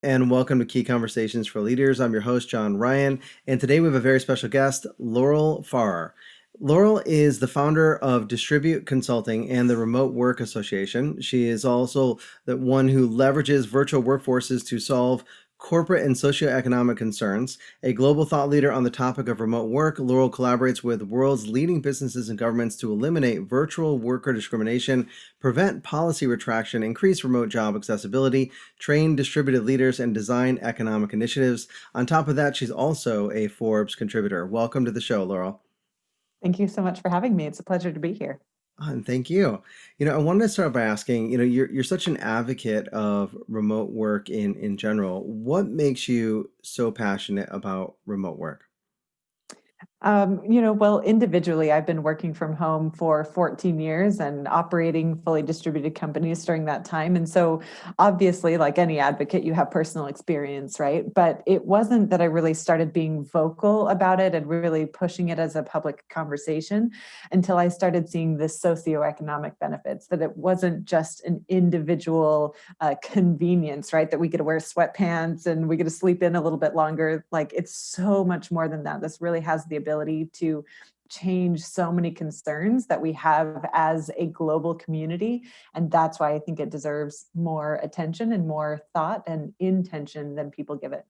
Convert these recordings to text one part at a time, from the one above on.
And welcome to Key Conversations for Leaders. I'm your host, John Ryan, and today we have a very special guest, Laurel Farrer. Laurel is the founder of Distribute Consulting and the Remote Work Association. She is also the one who leverages virtual workforces to solve corporate and socioeconomic concerns. A global thought leader on the topic of remote work, Laurel collaborates with the world's leading businesses and governments to eliminate virtual worker discrimination, prevent policy retraction, increase remote job accessibility, train distributed leaders, and design economic initiatives. On top of that, she's also a Forbes contributor. Welcome to the show, Laurel. Thank you so much for having me. It's a pleasure to be here. And thank you. I wanted to start by asking, you're such an advocate of remote work in general. What makes you so passionate about remote work? Well, individually, I've been working from home for 14 years and operating fully distributed companies during that time. And so, obviously, like any advocate, you have personal experience, right? But it wasn't that I really started being vocal about it and really pushing it as a public conversation until I started seeing the socioeconomic benefits, that it wasn't just an individual convenience, right? That we get to wear sweatpants and we get to sleep in a little bit longer. Like it's so much more than that. This really has the ability to change so many concerns that we have as a global community. And that's why I think it deserves more attention and more thought and intention than people give it.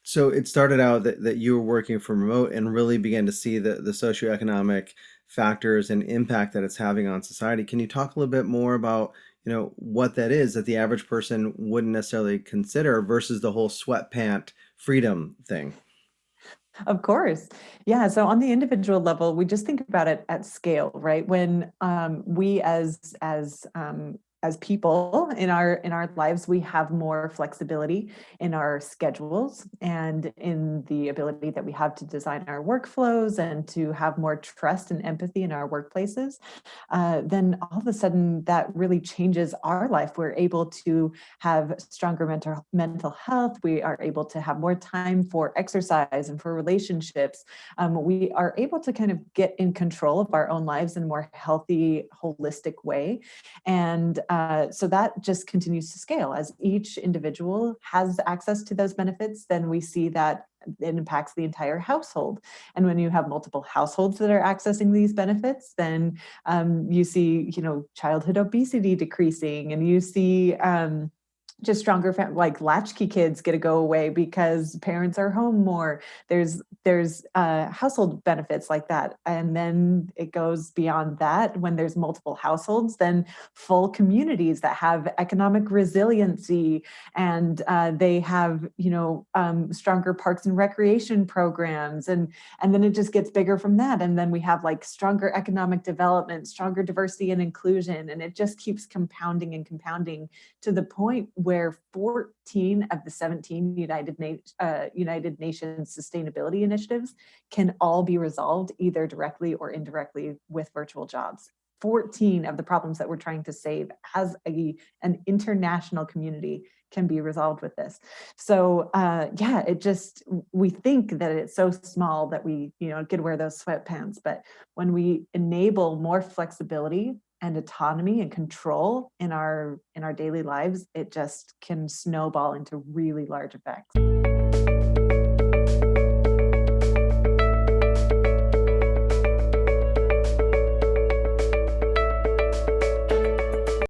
So it started out that you were working from remote and really began to see the socioeconomic factors and impact that it's having on society. Can you talk a little bit more about, what that is that the average person wouldn't necessarily consider versus the whole sweatpant freedom thing? Of course. Yeah. So on the individual level, we just think about it at scale, right? When we as people in our lives, we have more flexibility in our schedules and in the ability that we have to design our workflows and to have more trust and empathy in our workplaces. Then all of a sudden that really changes our life. We're able to have stronger mental health. We are able to have more time for exercise and for relationships. We are able to kind of get in control of our own lives in a more healthy, holistic way. And so that just continues to scale as each individual has access to those benefits. Then we see that it impacts the entire household. And when you have multiple households that are accessing these benefits, then you see, childhood obesity decreasing, and you see just stronger like latchkey kids get to go away because parents are home more. There's household benefits like that, and then it goes beyond that. When there's multiple households, then full communities that have economic resiliency, and they have stronger parks and recreation programs, and then it just gets bigger from that. And then we have like stronger economic development, stronger diversity and inclusion, and it just keeps compounding and compounding to the point where 14 of the 17 United Nations sustainability initiatives can all be resolved either directly or indirectly with virtual jobs. 14 of the problems that we're trying to save as an international community can be resolved with this. So we think that it's so small that we get to wear those sweatpants, but when we enable more flexibility and autonomy and control in our daily lives, it just can snowball into really large effects.